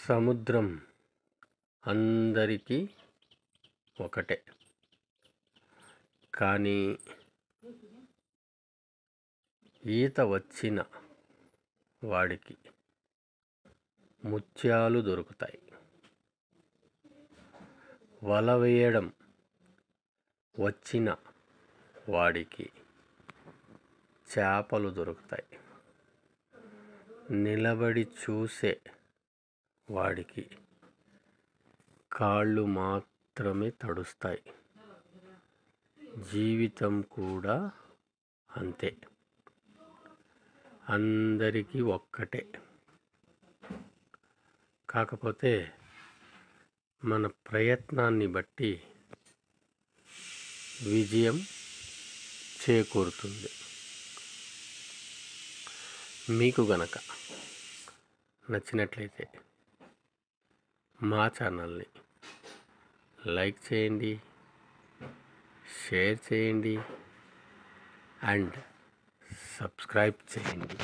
సముద్రం అందరికీ ఒకటే. కానీ ఈత వచ్చిన వాడికి ముత్యాలు దొరుకుతాయి. వల వేయడం వచ్చిన వాడికి చేపలు దొరుకుతాయి. నిలబడి చూసే వాడికి కాళ్ళు మాత్రమే తడుస్తాయి. జీవితం కూడా అంతే, అందరికీ ఒక్కటే. కాకపోతే మన ప్రయత్నాన్ని బట్టి విజయం చేకూరుతుంది. మీకు గనక నచ్చినట్లయితే మా ఛానల్ని లైక్ చేయండి, షేర్ చేయండి అండ్ సబ్స్క్రైబ్ చేయండి.